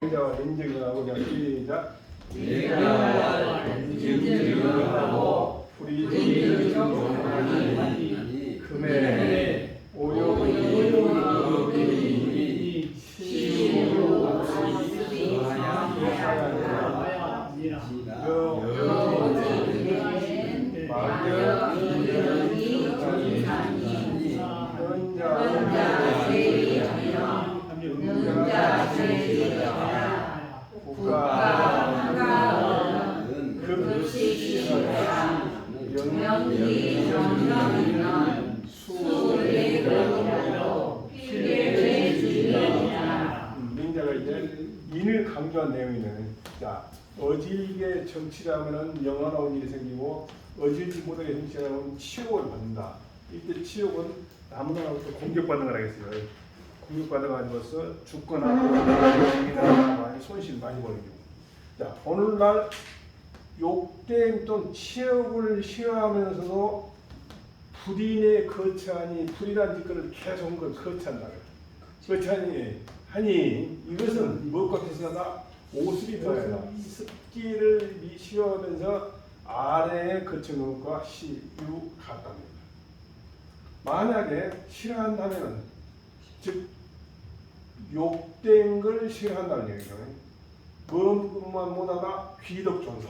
인자와 인증을 하고 그냥 시작. 인자와 인증을 하고 불이익을 정하니 금의 오욕이 시우로 하야니라. 여지는 막연히 현자 제이하니라. 능자 제이하니라. 국가는 급시하야 명리정령이나 수레그로 필례주의라. 민자가 이제 인을 강조한 내용이네. 자, 어질게 정치라면은 영화 나온 일이 생기고 어질지 못하게 정치라면 치욕을 받는다. 이때 치욕은 아무나로부터 공격받는 거라겠어요. 공격받아가지고서 죽거나 병이나 많이 손실 많이 벌이고. 자, 오늘날 욕됨 또는 치욕을 싫어하면서도 불인의 거처하니 불이란 짓거를 계속 거처한다. 거처하니 하니 이것은 무엇과 비슷하다? 오습이 더하다. 습기를 싫어하면서 아래에 거쳐놓은 것과 같답니다. 만약에 싫어한다면 즉 욕된 걸 싫어한다는 얘기죠. 무엇만 못하다 귀덕존사,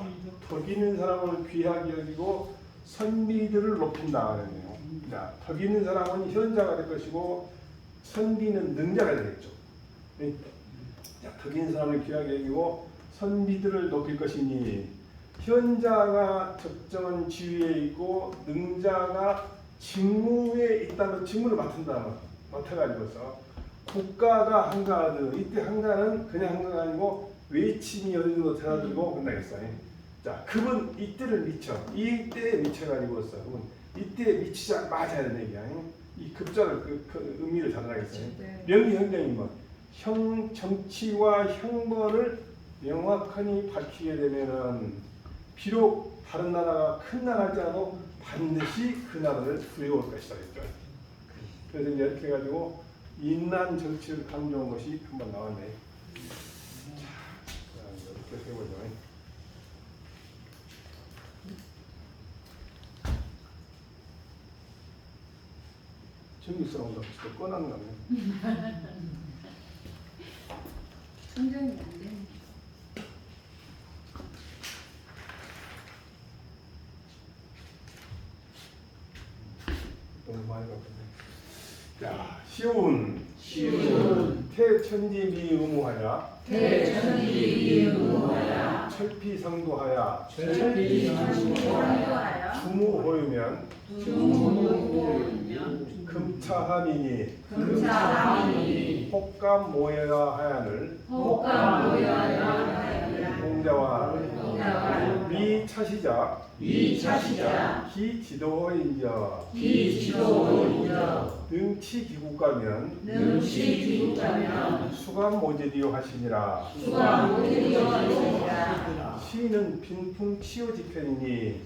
덕 있는 사람을 귀하게 여기고 선비들을 높인다는 거예요. 자, 덕 있는 사람은 현자가 될 것이고 선비는 능자가 되겠죠. 자, 덕 있는 사람을 귀하게 여기고 선비들을 높일 것이니 현자가 적정한 지위에 있고 능자가 직무에 있다면 직무를 맡아가지고서 국가가 한가하든 이때 한가는 그냥 한가가 아니고 외침이 어느 정도 달아들고 끝나겠어요. 자, 그분 이때를 미쳐 이때에 미쳐가지고서 그분 이때에 미치자 맞아야 되는 얘기야. 이 급자를 그 의미를 전하겠어요. 명리형정인 것, 정치와 형벌을 명확하게 밝히게 되면은 비록 다른 나라가 큰 나라일지라도 반드시 그 나라를 구해올 것이다. 그래서 이제 이렇게 해가지고 인난 정치를 강조한 것이 한번 나왔네. 자, 이렇게 해보죠. 전기사운드 진짜 꺼난 거네. 충전이 안 되네. 너무 많이 갔네. 자, 시운 태천지미의무하야 철피상도하야 주무호유면 금차하미니 혹감 모여야 하야늘 공자와 미차시자 기지도인저 능치기국가면 수감모제디오 하시니라. 시는 빈풍치오지편이니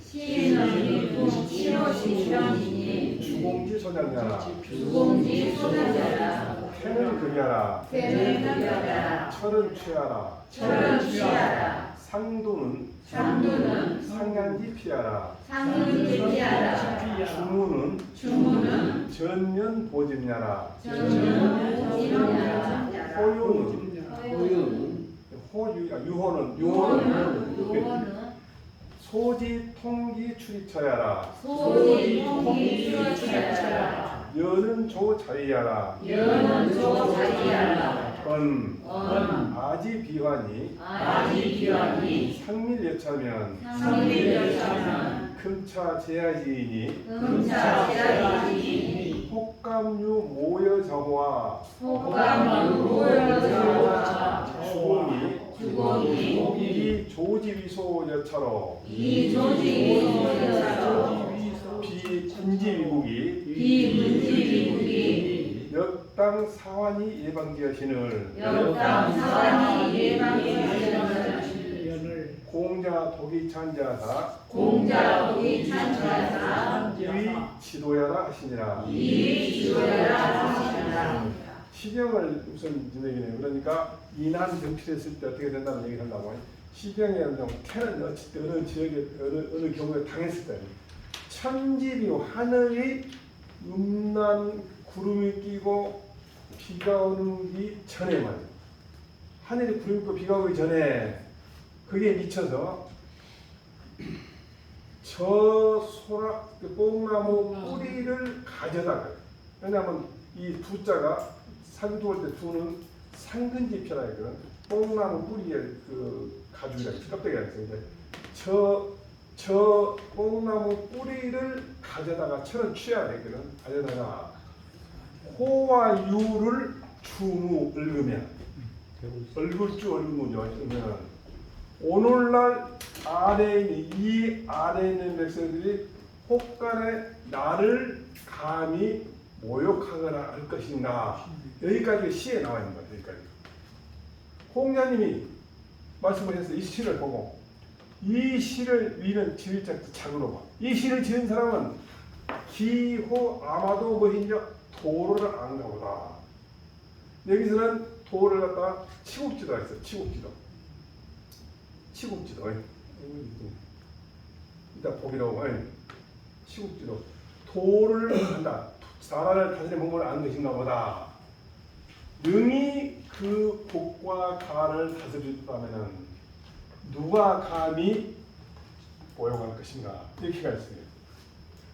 주공지 소장자라. 태는 그리하라. 철은 취하라. 상도는 상간지 피하라. 주무는 전면 보집냐라. 유호는 소지 통기 출입처야라. 여는 조자리야라. 아지 비환이 상밀여차면 금차 제야지이니 혹감유 모여정화 주공이 이 조지위소여차로 비문지위국이 역당 사환이 예방기하시는 공자 독이 찬자사 위 지도야라 하시니라. 시경을 우선 얘기해요. 그러니까 인한 정치했을 때 어떻게 된다는 얘기를 한다고. 시경에는 태는 어쨌든 어느 지역에 어느 경우에 당했을 때 천지비 하늘이 음란 구름이 끼고 비가 오기 전에 말이에요. 하늘이 구름이 끼고 비가 오기 전에 그게 미쳐서 저 소라 뽕나무 뿌리를 가져다가, 왜냐하면 이 두자가 상두할 때 두는 상근지표라 했거든. 뽕나무 뿌리에 그 가죽이라 껍데기가 있어요. 저 뽕나무 뿌리를 가져다가 철은 취해야 되거든. 가져다가 호와 유를 주무 얽으면 얽을 줄 얽으면요. 그러면 오늘날 이 아래에 있는 백성들이 혹간에 나를 감히 모욕하거나 할 것인가. 여기까지 시에 나와 있는 거예요. 여기까지. 홍자님이 말씀을 해서 이 시를 보고 이 시를 위는 지을 작으로 봐. 이 시를 지은 사람은 기호 아마도 뭐인저 도를 안 가보다. 여기서는 도를 갖다가 치국지도가 있어요. 치국지도. 이따 보기로 치국지도. 도를 한다. 나라를 다스리는 방법을 아는 것인가 보다. 능히 그 복과 가를 다스렸다면은 누가 감히 모욕할 것인가 이렇게가 있어요.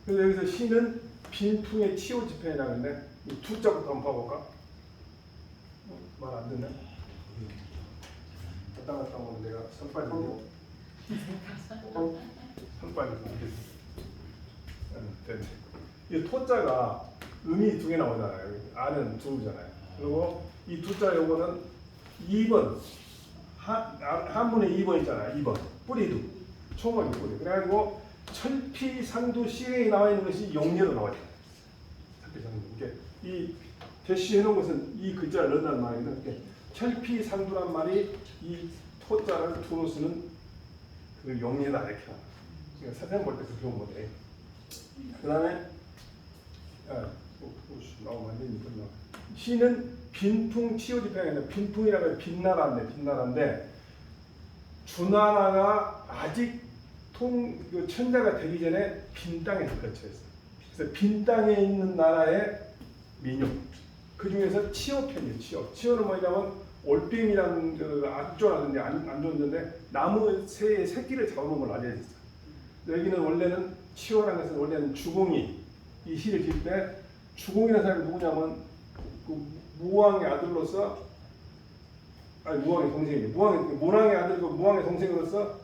그래서 여기서 시는 빈풍의 치오지편이라고 하는데 이 두자부터 한번 봐볼까? 말 안 듣네. 갔다 갔다 오면 내가 선빨리 보고 선빨리 보겠습니다. 됐네. 이 토자가 음이 두 개 나오잖아요. 아는 두잖아요. 그리고 이 두자 요거는 2번 한문에 2번 있잖아요. 2번 뿌리두 초목이 뿌리. 그래가지고 철피상두 시에 나와 있는 것이 용례로 나와요. 철피상두. 이게 이 대시해 놓은 것은 이 글자를 넣는다는 말이거든요. 철피상두란 말이 이 토자를 두로 쓰는 그 용례다 이렇게. 그러니까 사진 볼 때 그렇게 보면 돼. 그다음에 나오면 안 되니까. 시는 빈풍 치오지편에 빈풍이라고 해서 빛나라인데 주나라가 아직 천자가 되기 전에 빈 땅에서 거쳐있어. 그래서 빈 땅에 있는 나라의 민족 그 중에서 치오편이에요. 치오는 뭐냐면 올빼미라는 그 악조라든지 안 좋은데 나무 새의 새끼를 잡아먹는 걸 알려져 있어. 여기는 원래는 치오라는 것은 원래는 주공이 이 시를 지을 때 주공이라는 사람이 누구냐면 그 무왕의 아들로서 무왕의 동생이에요. 모왕의 아들이고 무왕의 동생으로서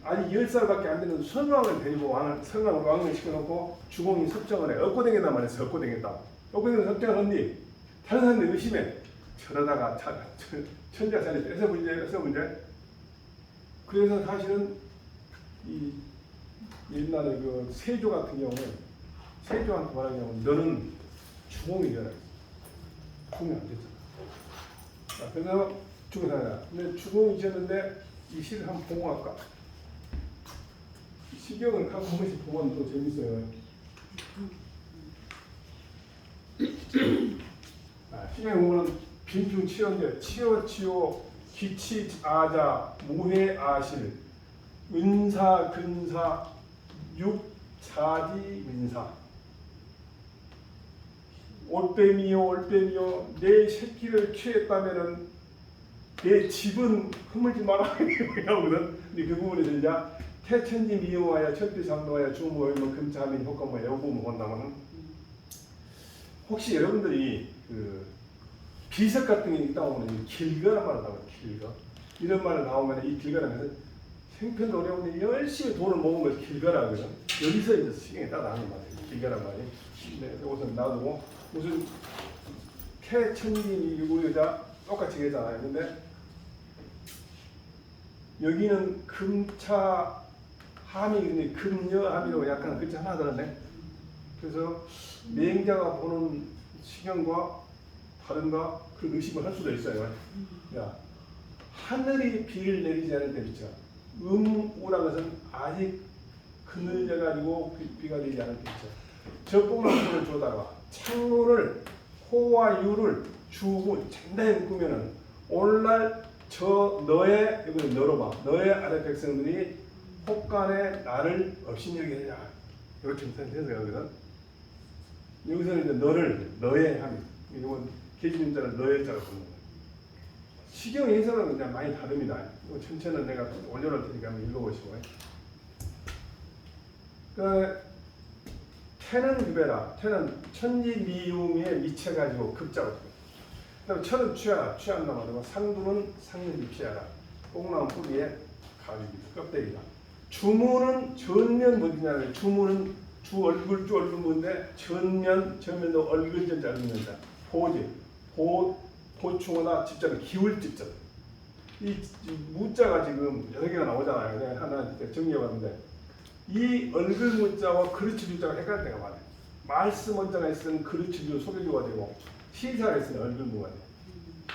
아직 10살밖에 안 되는 선왕을 데리고 선왕을 왕을 시켜놓고 주공이 섭정을 해. 엇고댕겼단 말이에요. 엇고댕겼다. 엇고댕겨서 섭정을 한뒤 다른 사람들이 의심해. 저러다가 천자 자리 뺏어 문제. 그래서 사실은 이 옛날에 그 세조 같은 경우는 세조한테 말하자면 너는 주공이잖아. 주공이 안 됐잖아. 그래서 주공이잖아. 근데 주공이셨는데 이 시를 한번 보고 갈까? 시경을 한 번씩 보면 또 재밌어요. 시경에 보면 빈풍 치어인데 치어 기치 아자 무해 아실 은사 근사 육자지 민사 올빼미요 내 새끼를 취했다면은 내 집은 허물지 마라 이거거든. 근데 그 부분에 들자 태천지 미용하여 철피상도하여 주무하여 금차하면 효과뭐야 요 부분 본다면은 혹시 여러분들이 그 비석 같은 게 있다 보면 길거란 말을 나와요. 길거 이런 말을 나오면 이 길거라는 것은 형편도 어려운데 열심히 돈을 모은 걸 길거라거든. 여기서 이제 시경에 따라하는 말이에요. 길거란 말이. 네, 이것은 놔두고 무슨 태천지 우리가 똑같이 얘기하잖아요. 근데 여기는 금차 함이 근데 금여함이라고 약간 글자 하나 들었네. 그래서 맹자가 보는 시경과 다른가 그런 의심을 할 수도 있어요. 야, 하늘이 비를 내리지 않을 때 있죠. 우라는 것은 아직 그늘져가지고 비가 내리지 않을 때 있죠. 저 뽕나무를 주다가 창문을 호와 유를 주고 단단히 꾸면은 오늘날 저 너의 이번에 너로 봐 너의 아래 백성들이 혹간에 나를 업신여기냐 이렇게 생각하거든. 여기서는 이제 너를 너의 함 이건 계시님자를 너의 자로 보는 거예요. 시경 해석은 그냥 많이 다릅니다. 이거 전체는 내가 올려놓을 테니까 한번 읽어보시고. 그 태는 규배라. 태는 천지미움에 미쳐가지고 급자고. 그다음 천은 취하라. 취한다 말이고 상두는 상륜이 피하라. 뽕나무 뿌리에 가죽이 껍데기다. 주문은 전면 뭐냐면 주문은 주 얼굴 뭔데 전면도 얼굴 전자 얼굴전자 보지 보충하다 집자는 기울 집자. 이 무자가 지금 여러 개가 나오잖아요. 내가 하나 정리해봤는데 이 얼굴 문자와 그르치 유자가 헷갈릴 때가 많아요. 말씀 원자가 있으면 그르치 유 소개유가 되고 시사가 있으면 얼굴 무가 돼요.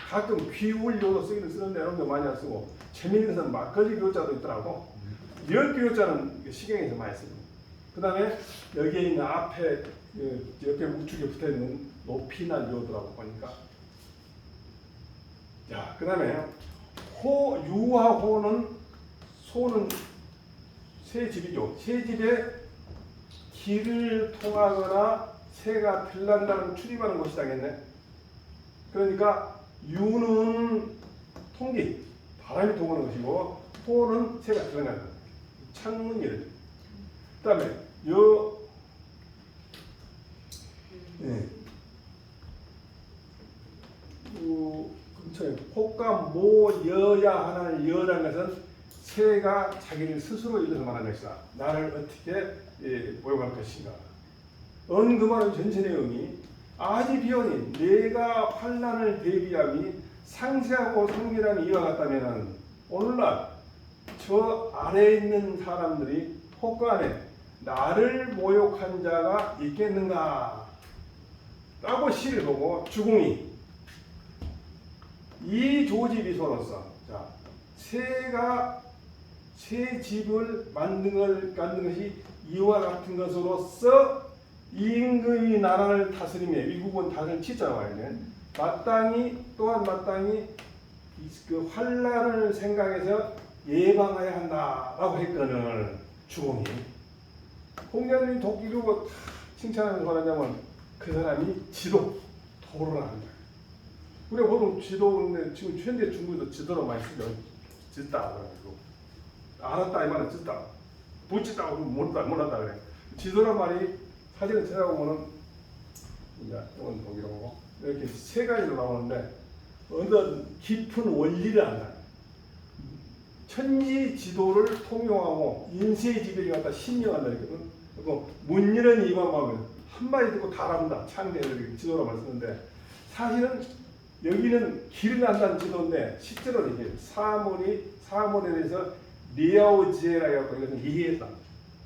가끔 귀울요도 쓰기는 쓰는데 여러분들 많이 안 쓰고 재미있는 것은 막걸리 교자도 있더라고. 열 교자는 시경에서 많이 씁니다. 그 다음에 여기에 있는 앞에 옆에 우측에 붙어있는 높이나 요도라고 보니까 자, 그 다음에 유와 호는 소는 새 집이죠. 새 집에 길을 통하거나 새가 들난다는 출입하는 곳이 되겠네. 그러니까 유는 통기, 바람이 통하는 것이고 호는 새가 들어가는 것. 창문 예를 들어. 그 다음에 혹과 모여야 하는 여라는 것은 새가 자기를 스스로 일러서 말하는 것이다. 나를 어떻게 모욕할 것인가. 그 말은 전체 내용이 아지 비오니 내가 환난을 대비함이 상세하고 성실함이 이와 같다면 오늘날 저 아래에 있는 사람들이 혹간에 나를 모욕한 자가 있겠는가 라고 시를 보고 주공이 이 조지비소로서 자 새가 새 집을 만든 것이 이와 같은 것으로서 임금이 나라를 다스리며 일국은 다스릴 치자가 와야 마땅히 그 환란을 생각해서 예방해야 한다라고 했거늘 주공이 홍련이 독기르고 칭찬하는 거라냐면 그 사람이 도를 한다. 우리가 보통 지도인데 지금 현대 중국에도 지도로 많이 쓰죠. 짓다 그래가지고 알았다 이 말은 짓다 붙였다고 몰랐다 그래. 지도란 말이 사진을 찾아보면은 이제 이건 독일어고 이렇게 세 가지로 나오는데 어느 깊은 원리를 안다. 천지 지도를 통용하고 인쇄 지배를 갖다 신명한다 이거는. 그리고 문열은 이관하면 한마디 듣고 다 알아본다. 창대를 지도로 말쓰는데 사실은 여기는 길을 난다는 지도인데 실제로는 이게 사물에 대해서 리아오지에라 해갖고 이것은 이해했다.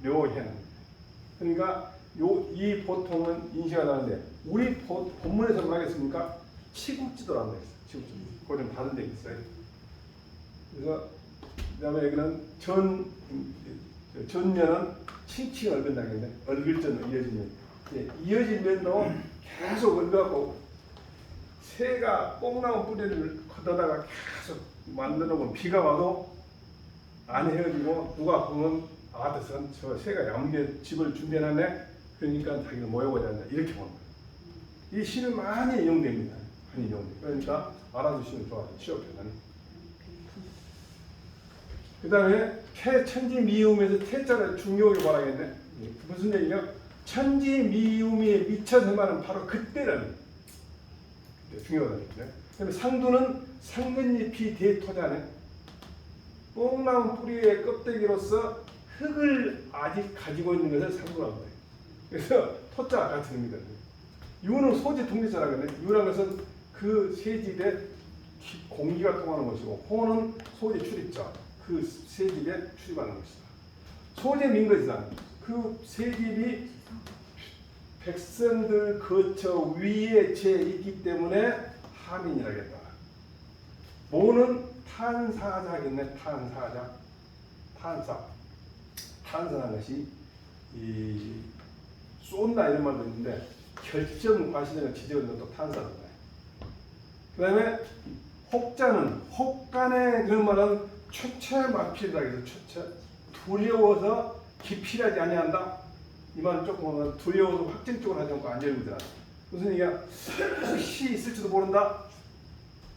묘해는. 그러니까 이 보통은 인식가 나는데 우리 본문에서 뭐하겠습니까? 치국지도라는 거 있어요. 치국지도. 그건 다른 데 있어요. 그래서 그다음에 여기는 전면은 칭칭 얼근다겠네. 얼글전 이어지면 이어진 면도 계속 얼갖고 새가 뽕나무 뿌리를 걷어다가 계속 만들어보면 비가 와도 안 헤어지고 누가 보면 저 새가 야무지게 집을 준비해놨네. 그러니까 자기가 모여보자 한다. 이렇게 보는 거예요. 이 시는 많이 이용됩니다. 많이 이용돼. 그러니까 알아두시면 좋아요. 취업회사는. 그 다음에 천지미움에서 태자를 중요하게 말하겠네. 무슨 얘기냐? 천지미움에 미쳐서 말은 바로 그때라는 중요하다는 거죠. 그다음에 상두는 상근잎이 대토자네. 뽕나무 뿌리의 껍데기로서 흙을 아직 가지고 있는 것을 상두라고 해요. 그래서 토자 같은 의미다. 유는 소지 동리자라고 하네. 유라는 것은 그 새집에 공기가 통하는 것이고 호는 소지 출입자. 그 새집에 출입하는 것이다. 소재 민것이다. 그 새집이 백성들 거처 위에 재 있기 때문에 하민이라겠다. 모는 탄사자겠네. 탄사라는 것이 이 쏜다 이런 말도 있는데 결정 과시되는 지적은 또 탄사다. 그 다음에 혹자는 혹간의 그런 말은 최체마필이라 해서 최체 두려워서 기필하지 아니한다. 이 말은 조금 두려워서 확증적으로 하지 않고 안절부절. 무슨 얘기야? 혹시 있을지도 모른다.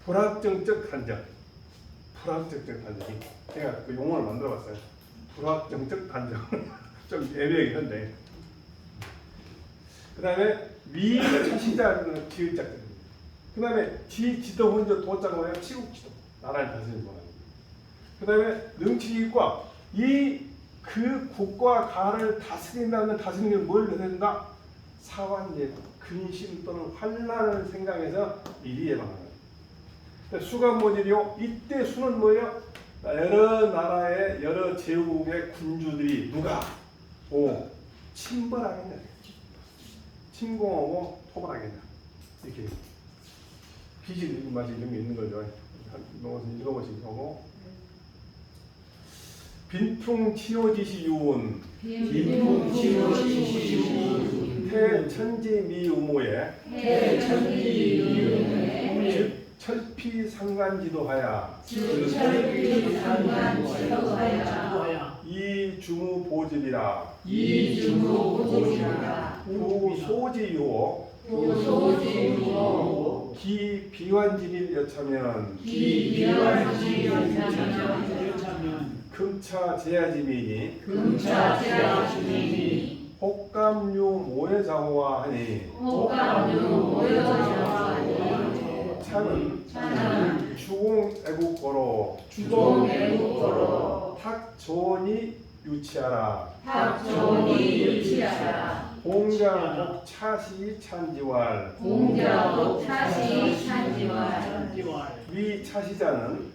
불확정적 단정. 불확정적 단정이. 제가 그 용어를 만들어봤어요. 불확정적 단정. 좀 애매하긴 한데. 그 다음에 위차시자는 지읒자. 그 다음에 지지도 혼자 도자가 뭐야? 치국지도. 나라를 다스리는 거예요. 그 다음에 능치기과 그 국과 가를 다스린다는 다스리는 뭘 해야 사환 예방, 근심 또는 환란을 생각해서 미리 예방하는 거예요. 수가 뭐지요? 이때 수는 뭐예요? 여러 나라의 여러 제국의 군주들이 누가 침벌하겠냐, 침공하고 토벌하겠냐 이렇게 비질 맛이 이런 게 있는 거죠. 한번 읽어보시고. 빈풍치오지시 유온 태천지미우모에 즉 철피상간지도하야 이주무보집이라 구소지요 기비완지릴 여차면 금차제야지미니 혹감유 모여자호와 하니 차는 주공애국거로 탁조니 유치하라 공자복 차시 찬지왈 위차시자는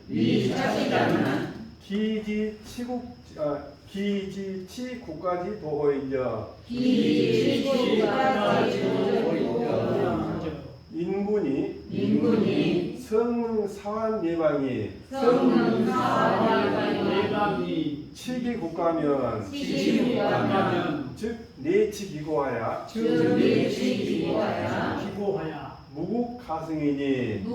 기지치 국가지 도호인저 인군이 성사환 예방이 치기 국가면 즉 내치기고하야 무국가승이니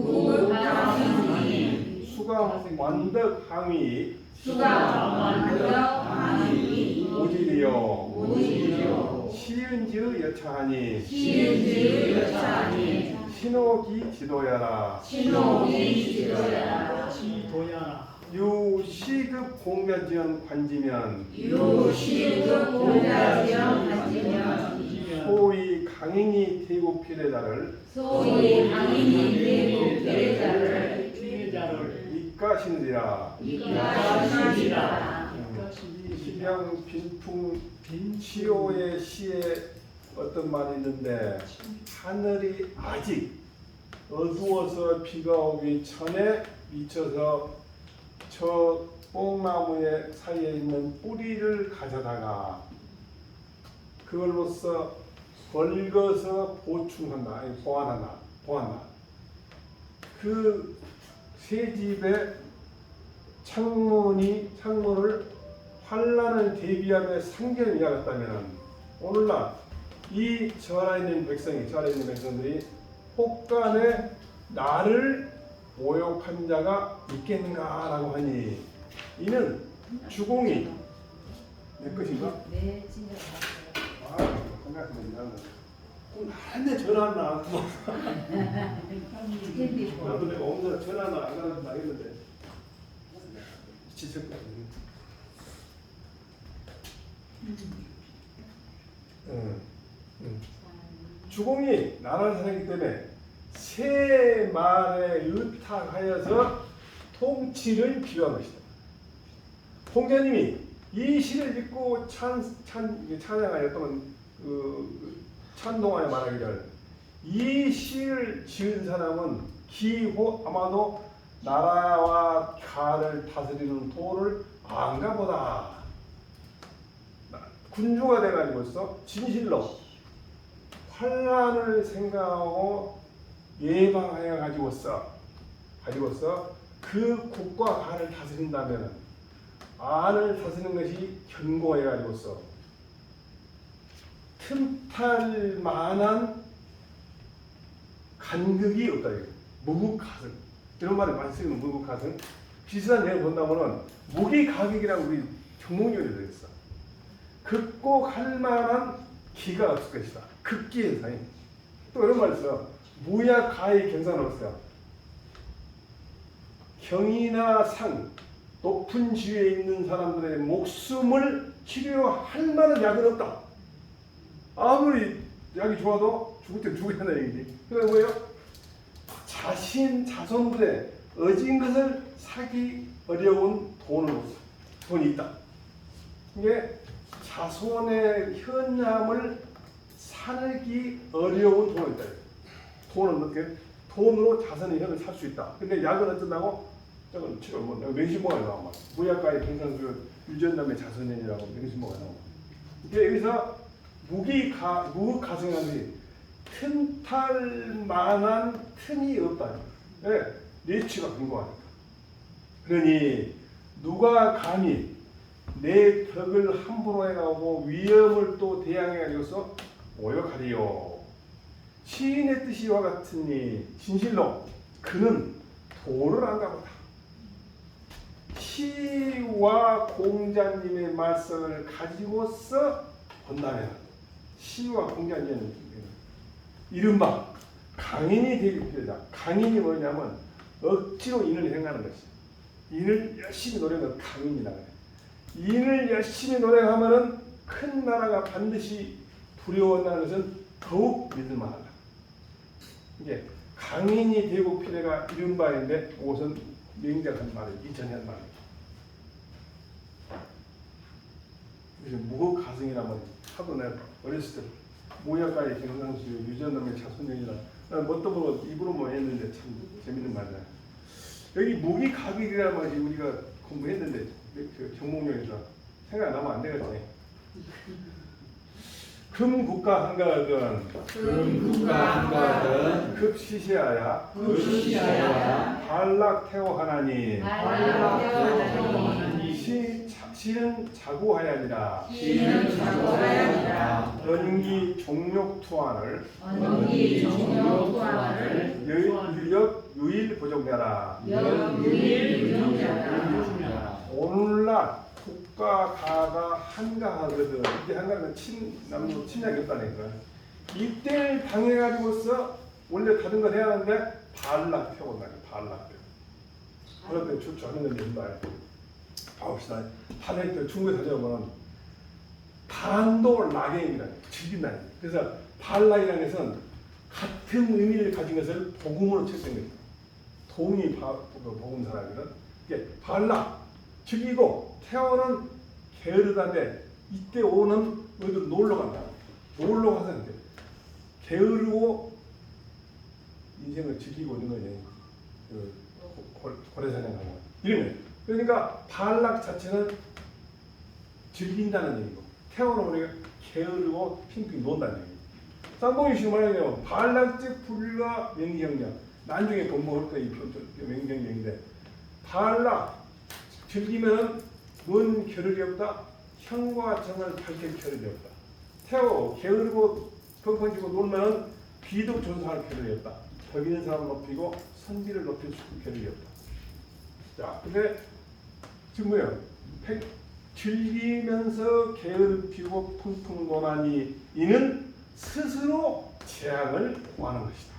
수가 완덕항위 오지리요 시은지의 여차하니 신호기 지도야라 유시급 공자지연 관지면 소위 강인이 대고 피레자를 입가신지라 희병 빈풍 치오의 시에 어떤 말이 있는데 하늘이 아직 어두워서 비가 오기 전에 미쳐서 저 뽕나무의 사이에 있는 뿌리를 가져다가 그걸로써 벌거서 보충한다, 아니 보완한다. 그 새 집의 창문을 환란을 대비하며 상견 이야기했다면 오늘날 이 저하에 있는 백성들이 혹간에 나를 모욕한 자가 있겠는가라고 하니 이는 주공이 내 것인가? 네, 진짜 반갑습니다. 나한테 전화 안 하고 나도 내가 오늘 전화는 안 가는 나겠는데 지쳤거든요. 주공이 나라를 사랑하기 때문에 새 말에 의탁하여서 통치를 필요한 것이다. 공자님이 이 시를 읽고 찬양하였던 찬동하여 말하기를 이 시를 지은 사람은 기호 아마도 나라와 가를 다스리는 도를 안가 보다. 군주가 돼가지고서 진실로 환란을 생각하고 예방하여 가지고서 그 국과 가를 다스린다면 안을 다스리는 것이 견고해 가지고서 틈탈 만한 간극이 없다. 무국가승 이런 말을 많이 쓰는 무국가승 비슷한 예를 본다면은 무기가격이라고 우리 정몽열이 되겠어. 극복할 만한 기가 없을 것이다. 극기의 사이. 또 이런 말 있어요. 무약가의 경사는 없어요. 경이나 상 높은 지위에 있는 사람들의 목숨을 치료할 만한 약은 없다. 아무리 약이 좋아도 죽을 때 죽어야 한다는 얘기지. 그게 뭐예요? 자손들의 어진 것을 사기 어려운 돈이 있다. 이게 자손의 현암을 사기 어려운 돈이 있다. 돈은 어떻게? 돈으로 자손의 현을 살 수 있다. 근데 약은 어쩐다고? 저건 치료 뭐 맹신모가 나와. 무약가의 경상수 유전남의 자손현이라고 맹신모가 나와. 이게 여기서 무가승하는 틈탈 만한 틈이 없다. 네, 내취가 근거하니까. 그러니 누가 감히 내 덕을 함부로 해가고 위험을 또 대항해가지고서 오역하리요. 시인의 뜻이와 같으니 진실로 그는 도를 안 가보다. 시와 공자님의 말씀을 가지고서 본다면 시와 공자님은 이른바 강인이 되기 필요하다. 강인이 뭐냐면 억지로 인을 행하는 것이. 인을 열심히 노력하는 강인이라 그래. 인을 열심히 노력하면은 큰 나라가 반드시 두려워한다는 것은 더욱 믿을 만하다. 이게 강인이 되고 필요가 이른 바인데 그것은 명작한 말이에요. 이전에 한 말이에요. 그래서 무국가승이라면 하도 내가 어렸을 때 무약가의 경상수 유전남의 자손형이라 뭣도 모르고 입으로만 했는데 참 재밌는 말이야. 여기 무기가격이라는 말이 우리가 공부했는데 정몽룡에서 생각나면 안 되겠지. 금국가 한가하든 급시시하야 발락태호 하나니 시는 자구하야니라 연기 종욕투안을 유일 부정자라 오늘날 국가 가가 한가하거든. 이게 한가는 남녀 침략이 없다니까. 이때를 당해가지고서 원래 다른 걸 해야 하는데 발락 태워온다. 발락 태워. 그럴 때 좋죠. 하는 건데 말. 봐봅시다. 하늘 때 중국에 다녀보면 반도 라겐이라 즐긴다. 그래서 발락이라는 것은 같은 의미를 가진 것을 복음으로 채택한 거예요. 동이 복음 사람이거든. 이게 발락 즐기고 태어는 게으르다는데 이때 오는 어디 놀러 간다. 놀러 가서 이제 게으르고 인생을 즐기고 있는 거지. 고래사냥하고 이런 거예요. 그러니까 발락 자체는 즐긴다는 얘기고 태어는 우리가 게으르고 핑핑 논다는 얘기. 쌍봉이 지금 말하면 발락적 불가 명경량 나중에 본모할 때 이 명경량인데 발락 즐기면은 뭔 겨를이 없다. 형과 정을 밝힐 겨를이 없다. 태워 게으르고 펑펑지고 놀면은 비독 존사할 겨를이 없다. 덕 있는 사람을 높이고 선비를 높일 수 있는 겨를이 없다. 자, 근데 지금 뭐예요? 즐기면서 게으르피고 펑펑 논하니 이는 스스로 재앙을 구하는 것이다.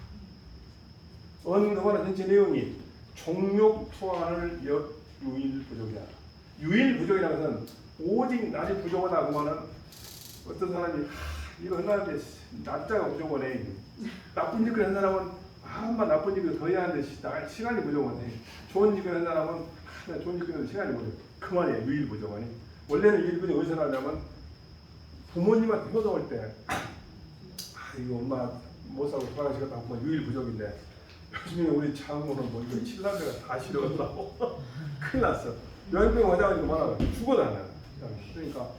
언급하는 전체 내용이 종욕투안을 유일부족이다. 유일부족이라는 것은 오직 날이 부족하다 그러면은 어떤 사람이 이거 하나인데 날짜가 부족하네. 나쁜 짓을 한 사람은 한번 나쁜 짓을 더 해야 하는데 시간이 부족하네. 좋은 짓을 한 사람은 좋은 짓을 하는 시간이 부족. 그만이에요. 유일부족하니. 원래는 유일부족 어디서 나냐면 부모님한테 효도할 때 이거 엄마 못 사고 돌아가시겠다 하면 유일부족인데 요즘에 우리 장모는 뭐 이거 칠남매가 다 싫어하더라고. 큰일 났어. 여행병 화장하니까 말하면 죽어다녀. 그러니까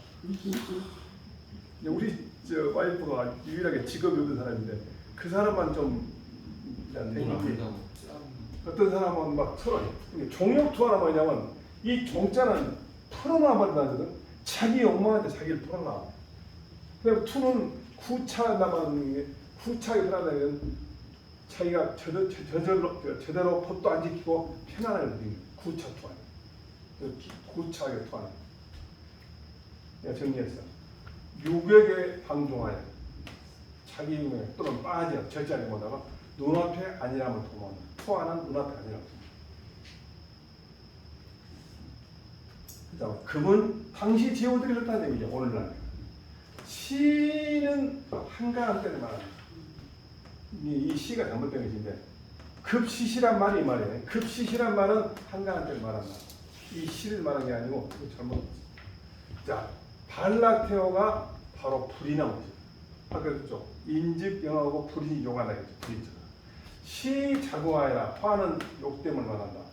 우리 와이프가 유일하게 직업이 없는 사람인데 그 사람만 좀 되겠지. 어떤 사람은 막 서로 종욕투하나 뭐냐면 이 종자는 풀어놔버린다거든. 자기 엄마한테 자기를 풀어놔. 그다음 투는 구차 남았는 게 구차에 들어가면 자기가 제대로 법도 안 지키고 편안하게 누립니다. 구차 투하는. 구차하게 투하는. 내가 정리했어. 유격에 방종하여 자기 운에 또는 빠져 절제하지 못하고 눈앞에 아니라면 도망한다. 투하는 눈앞에 아니라면. 그다음 금은 당시 제후들이 그렇다는 얘기죠. 오늘날 시는 한가한 때를 말합니다. 이 시가 잘못된 것인데 급시시란 말이 이 말이에요. 급시시란 말은 한가한 때를 말한다. 이 시를 말한 게 아니고 잘못. 자, 발락태어가 바로 불이 나온 거죠. 아까 그랬죠. 인즉영하고 불이 요간하겠죠. 불이죠. 시 자고하여라. 화는 욕됨을 말한다.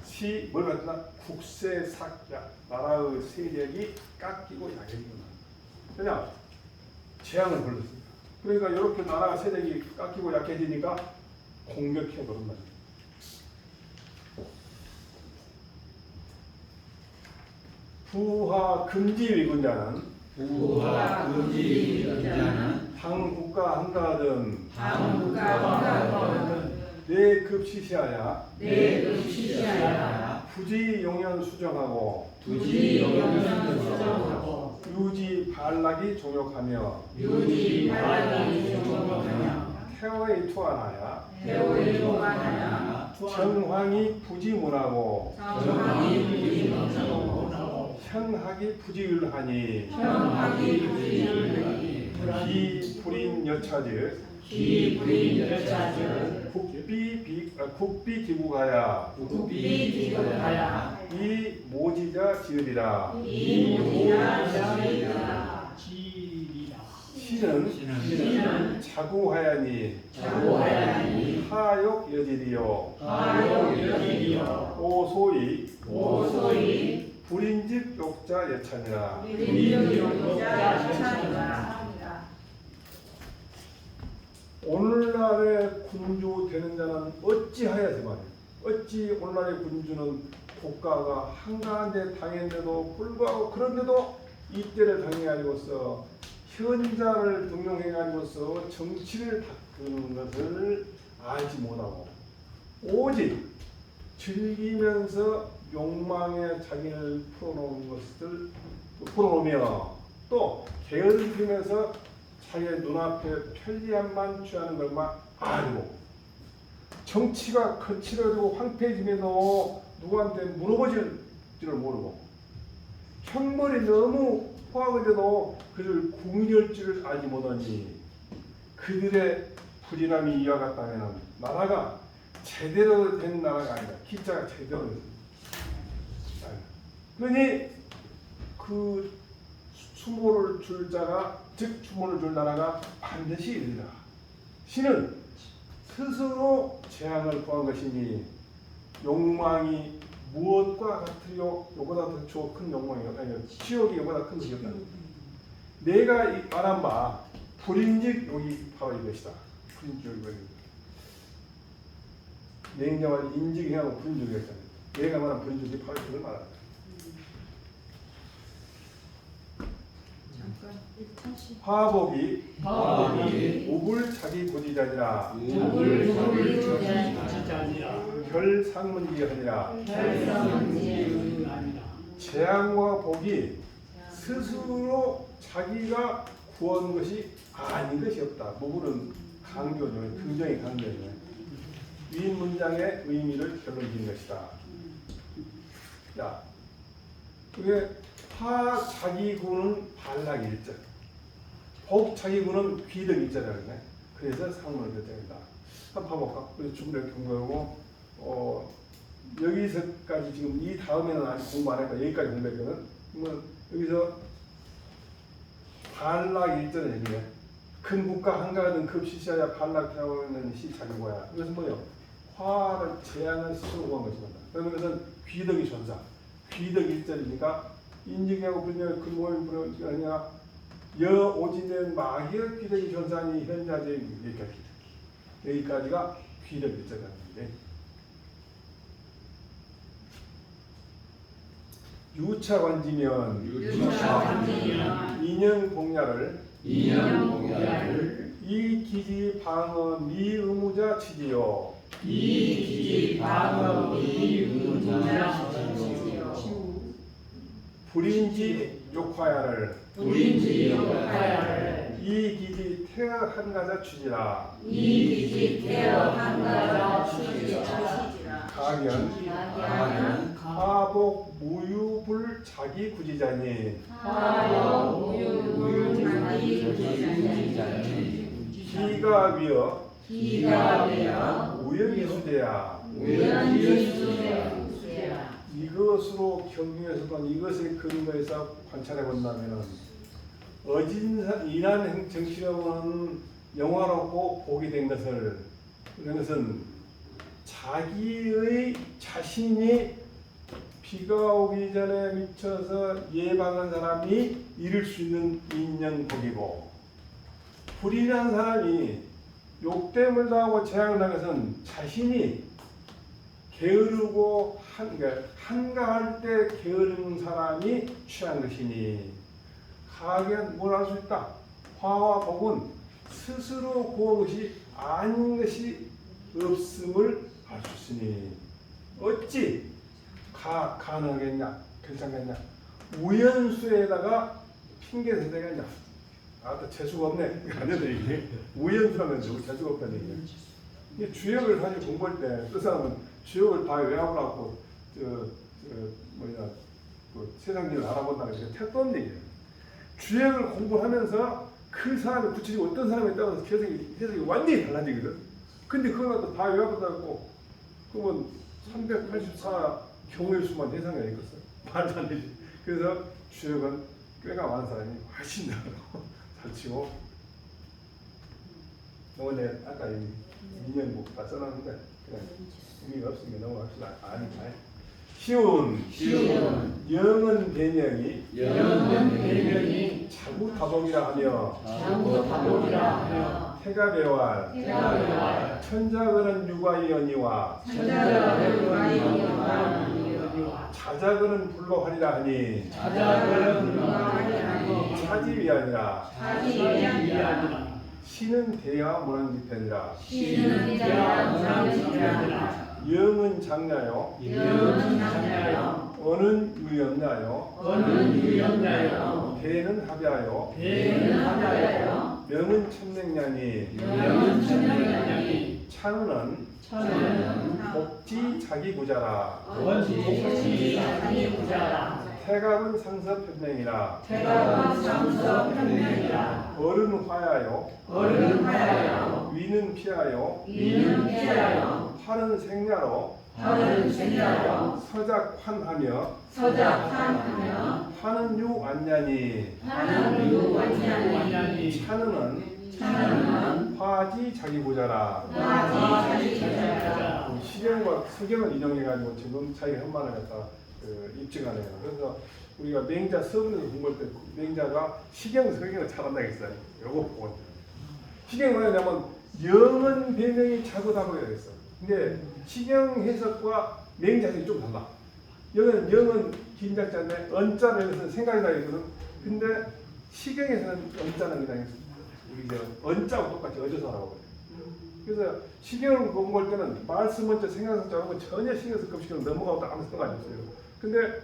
시 뭘 갖다 국세삭야 나라의 세력이 깎이고 약해지고 난다. 그냥 재앙을 불렀습니다. 그러니까 이렇게 나라 세력이 깎이고 약해지니까 공격해 버린 거죠. 부하 금지 위군자는 부하 금지 위군자는 당국가 한가하든 당국가 내급시시하야 내급시시하야 부지 용연 수정하고 부지 용연 수정하고 유지 발락이 종욕하며 유지 발락이 종욕하며 태어에 투안하야 태오에 종하여 정황이 부지문하고 정황이 부지문하고 현학이 부지율하니 현학이 부지율하니 기불인 여차즈 기불인 여차즈 국비기구가야 국비기구가야 이 모지자 지으리라. 이 모지자 지으리라. 시는 자구하야니 하욕 여지리요 오소이 불인즉 욕자 여찬이라. 오늘날의 군주 되는 자는 어찌하여서 말이야. 어찌 오늘날의 군주는 국가가 한가한데 당했는데도 불구하고 그런데도 이때를 당해가지고서 현자를 등용해가지고서 정치를 바꾸는 것을 알지 못하고 오직 즐기면서 욕망에 자기를 풀어놓으며 또 게으를 피면서 자기의 눈앞에 편리함만 취하는 것만 알고 정치가 거칠어지고 황폐해지면서 누구한테 물어보질 줄을 모르고 형벌이 너무 포함되도 그를 궁리할 줄을 알지 못하니 그들의 불인함이 이와 같다면 나라가 제대로 된 나라가 아니다. 기자가 제대로 됐습니다. 그러니 그 추모를 줄 자가 즉 추모를 줄 나라가 반드시 이르리라. 신은 스스로 재앙을 구한 것이니 욕망이 무엇과 같으려 요보다 더 큰 욕망이요. 아니 치욕이 요보다 큰 것이 없다. 내가 말한 바 불인즉 욕이 바로 이것이다. 불인즉 욕이 바로 이것이다. 냉정한 인직이하고 불인즉이 있잖아요. 내가 말한 불인즉이 바로 그걸 말한다. 화복이 우불 자기 고지자니라 결상문지하니라. 재앙과 복이 스스로 자기가 구한 것이 아닌 것이 없다. 무불은 강조죠. 굉장히 강조죠. 위 문장의 의미를 결론짓는 것이다. 자, 그게 화 자기구는 발락이 일절, 복 자기구는 귀덕 일절이라고 그러네. 그래서 상문을 결정한다. 한번 봐볼까? 우리 준비를 공부하고 여기서까지 지금 이 다음에는 아직 공부 안 했다. 여기까지 공부했거든. 그러면 여기서 발락 일절을 얘기해. 큰 국가 한가하든 급시시하야 발락 태우는 시 자기구야. 그래서 뭐요? 화를 재앙을 스스로 구한 것입니다. 그러면 그것은 귀덕이 전사, 귀덕 일절이니까 인직하고 불명의 근모임 불명이 아니라 여오지는 마기의 귀덕이 전사니 현자제 여기까지가 귀덕 일절이라는 건데 유차관지면 인연 공야를 이 기지 방어 미 의무자 취지요. 이 기지 방어 미 의무자 취지요. 불인지 욕화야를 불인지 욕하야를 이 기지 태어 한가자 취지라. 이 기지 태어 한가자 취지라. 가견 하복 무유불 자기 구지자니 하여 무유자니 구지자니 기가 위어 기가 되어 우연히 수제야. 우연히 수제야. 이것으로 경중에서도 이것의 근거에서 관찰해 본다면 이란 정치력은 영화롭고 복이 된 것을 이런 것은 자기의 자신이 비가 오기 전에 미쳐서 예방한 사람이 이룰 수 있는 인연복이고 불의한 사람이 욕됨을 당하고 재앙을 당한 것은 자신이 게으르고 한가할 때 게으른 사람이 취한 것이니 가gen 뭘 알 수 있다. 화와 복은 스스로 고한 것이 아닌 것이 없음을 알 수 있으니 어찌 가능하겠냐 괜찮겠냐 우연수에다가 핑계 대대겠냐. 아또 재수가 없네. 아니네 이게 우연수라면 재수가 없다는 얘기야. 이게 주역을 사실 공부할 때 그 사람은 주역을 다 외우라고 세상 일을 알아본다는 게 택도 없는 얘기예요. 주역을 공부하면서 그 사람의 구체적으로 어떤 사람에 따라서 해석이 완전히 달라지거든. 근데 그걸 또 다 외워본다고 그러면 384 경우의 수만 예상해야 되겠어. 말도 안 되지. 그래서 주역은 꽤가 많은 사람이 훨씬 잘 치고 원래 아까 이 인연복 다 써놨는데 그냥 의미가 없으니까 넘어갑시다. 아니까 쉬운 영은 변형이 자구다복이라 하며 태가배왈 천자그는 육아이언이와 자자그는 불로하리라 하니 차집이 아니라 신은 대야 모란지편이라. 영은 장냐요 어는 유였나요 대는 합야요 명은 천명냐니 차는 복지 자기 부자라. 태갑은 상서편명이라. 어른 화야요 위는 피하여 팔은 생야로 서작환하며 하는 유 안냐니 차는 화지 자기 부자라. 시경과 서경을 인용해가지고 지금 자기 험만을 갖다 입증하네요. 그래서 우리가 맹자 서문에서 공부할 때 맹자가 시경 서경을 잘한다 했어요. 요거 보고 시경이 뭐냐면 영은 배명이 자구다복이라고 했어. 근데 시경 해석과 맹자 해석이 좀 달라. 영은 긴작자인데 언자는 여기서 생각이 나거든. 근데 시경에서는 언자는 그냥 우리 언자하고 똑같이 어조사라고 그래. 그래서 시경을 공부할 때는 말씀 먼저 생각하고 전혀 신경 쓸 없이 넘어가고 아무 생각 안 했어요. 근데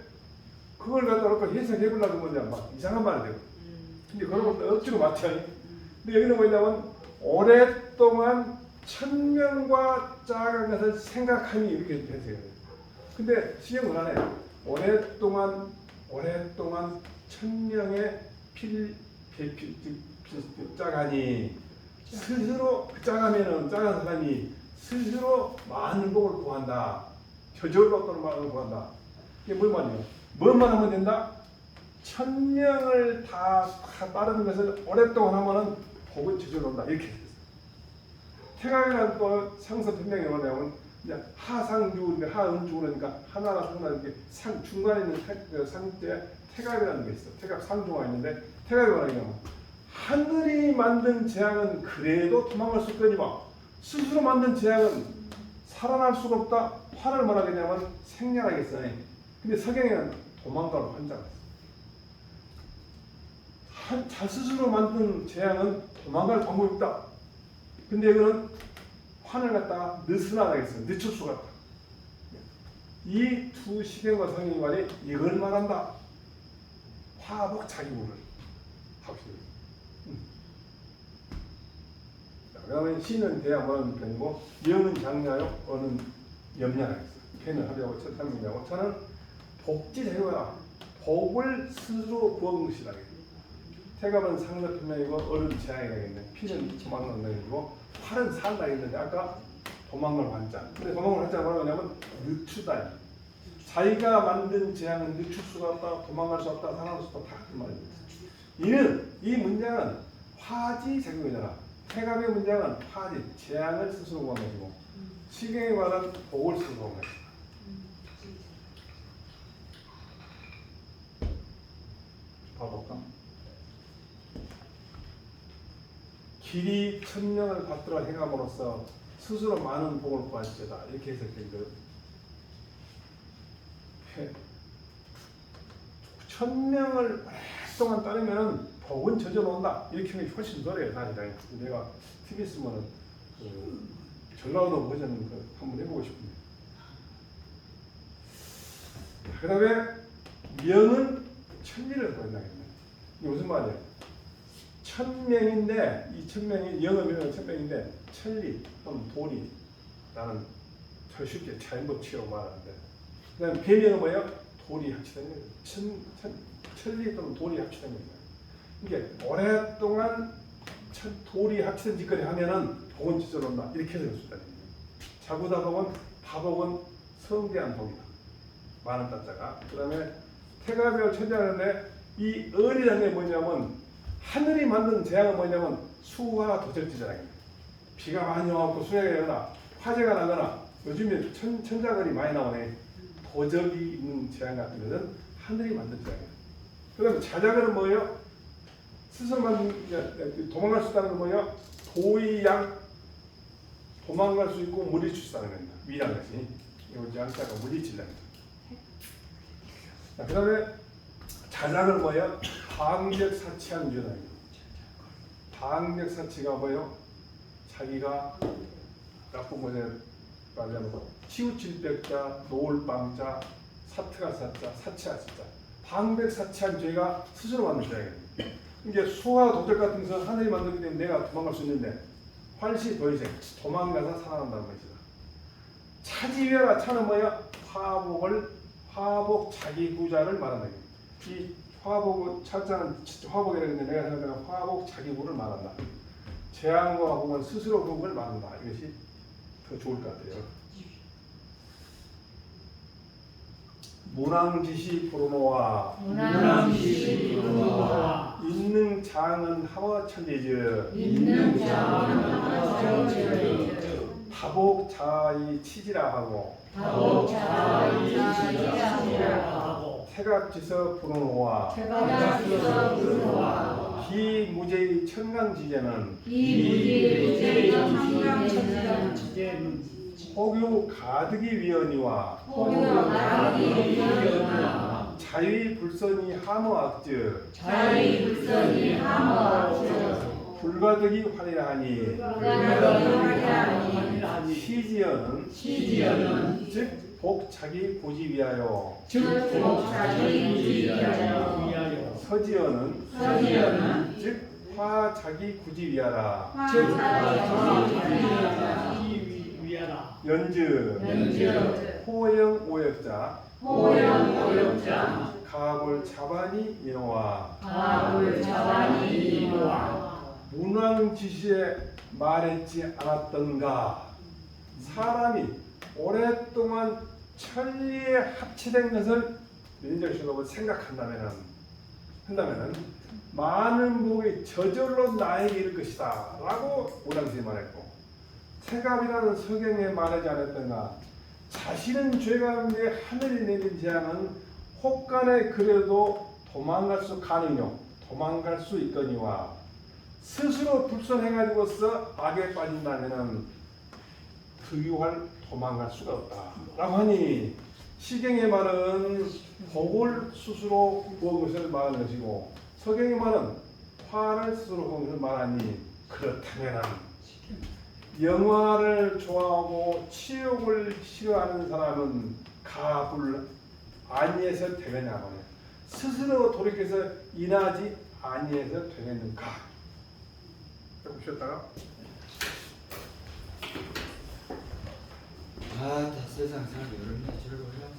그걸 갖다 놓고 해석해보려고 뭐냐 막 이상한 말이 되고. 근데 그런 것도 억지로 맞춰니. 근데 여기는 뭐냐면 오랫동안 천명과 짜간 것을 생각하니 이렇게 해석해요. 근데 시경은 안 해요. 오랫동안 천명의 짜가니 스스로 짜가면은 짜간 사람이 스스로 많은 복을 구한다. 저절로 어떤 마음을 구한다. 이게 뭔 말이에요? 뭔만 하면 된다? 천명을 다 따르는 것을 오랫동안 하면은 복은 저절로 온다. 이렇게 됐어요. 태강이라는 또 상서 변명이 뭐냐면 이제 하상주, 하은주 그러니까 하나나 상나 이렇게 상 중간에 있는 상때 태갑이라는 게 있어. 태갑 상주가 있는데 태갑이 뭐냐면 하늘이 만든 재앙은 그래도 도망갈 수 없거니와 스스로 만든 재앙은 살아날 수가 없다. 화를 말하겠냐면 생략하겠어요. 근데 서경에는 도망가로 한자가 있어. 자 스스로 만든 재앙은 도망갈 방법이 없다. 근데 이거는 환을 갖다가 느슨하게 했어요. 늦출 수가 없다. 이 두 시경과 성경의 말이 이걸 말한다. 화복 자기구를 합시다. 그 다음에 시는 대야 뭐라는 편이고 영은 장려하여 어는 염려하라 했어요. 걔는 하려고 첫함이냐고 저는 복지대로야. 복을 스스로 구한 것이다. 태감은 상대편이고 어른 재앙이라 했는데 피는 도망간다 했고 활은 산다 했는데 아까 도망을 환자. 근데 도망을 환자가 뭐라고 하냐면 늦추다. 자기가 만든 재앙은 늦출 수가 없다, 도망갈 수 없다, 살아날 수 없다 다 그 말입니다. 이 문장은 화지 작용이잖아. 태감의 문장은 화지 재앙을 스스로 구한 것이고 시경의 말은 복을 스스로 구한 것이다. 봐볼까? 길이 천명을 받들어 행함으로써 스스로 많은 복을 구할지어다 이렇게 해석된 천명을 오랫동안 따르면 복은 저절온다 이렇게 하는 게 훨씬 덜해요. 사실 내가 TV 쓰면은 전라도 버전 한번 해보고 싶은데. 그 다음에 명은 천리를 보인다겠네. 이게 무슨 말이야? 천명인데 이 천명이 영어 명은 천명인데 천리 또는 도리 나는 더 쉽게 자연법칙으로 말하는데 그다음 배명은 뭐예요? 도리 합치된 거예요. 천리 또는 도리 합치된 거예요. 이게 오랫동안 도리 합치된 짓거리 하면은 복은 지절온다 이렇게 해석할 수 있다는 거예요. 자구다복은 다복은 성대한 복이다. 많은 따자가. 그다음에 태가별 천자하는데 이 을이라는 게 뭐냐면 하늘이 만든 재앙은 뭐냐면 수화 도적지잖아요. 비가 많이 와갖고 수해가 일어나 화재가 나거나 요즘에 천자글이 많이 나오네. 도적이 있는 재앙 같은 것은 하늘이 만든 재앙이에요. 그 다음에 자자글은 뭐예요? 스스로 만든 도망갈 수 있다는 건 뭐예요? 도의양 도망갈 수 있고 물리칠 수 있다는 겁니다. 위라는 것이. 이 양자가 물리친다는 거죠. 그 다음에 자작은 뭐예요? 방백사치한 유전이에요. 방백사치가 뭐예요? 자기가 나쁜 것에 말하자면 치우칠 백자, 놓을 방자, 사트가 사자, 사치할 사자. 방백사치한 죄가 스스로 만든 죄예요. 이게 수화 도적 같은 것은 하늘이 만들기 때문에 내가 도망갈 수 있는데 활시 도의생 도망가서 살아난다는 것이다. 차지외라 차는 뭐야? 화복 자기 구자를 말한다. 이 화복 차자는 화복이라고 했는데 내가 생각하는 화복 자기 구를 말한다. 재앙과 화복은 스스로 그런 걸 말한다. 이것이 더 좋을 것 같아요. 문왕지시 브루노와 있는 장은 하와천리즈 다복 자이 치지라 하고 태갑지서 브루노와 비무제의 천강지제는 호교 가득이 위원이와 자유의 불선이 하모악즈 불가득이 화려하니 시지어는 즉 복자기 고지 위하여 서지어는 즉 화자기 구지 위하라 연즈 호영 오역자 가골 자반이 인호와 문왕지시에 말했지 않았던가. 사람이 오랫동안 천리에 합치된 것을 민족식으로 생각한다면은 많은 복이 저절로 나에게 이를 것이다 라고 문왕지시 말했고 태갑이라는 서경에 말하지 않았던가. 자신은 죄가 없는데 하늘이 내린 재앙은 혹간에 그래도 도망갈 수 있거니와 스스로 불선해가지고서 악에 빠진다면은 부유할 도망갈 수가 없다 라고 하니 시경의 말은 복을 스스로 구한 것을 말하는 것이고 서경의 말은 화를 스스로 구한 것을 말하니 그렇다면은 영화를 좋아하고 치욕을 싫어하는 사람은 가불 아니해서 되겠냐고요. 스스로 돌이켜서 인하지 아니해서 되겠는가? 보셨다가 아, 다 세상 살기 어렵네. 즐거워요.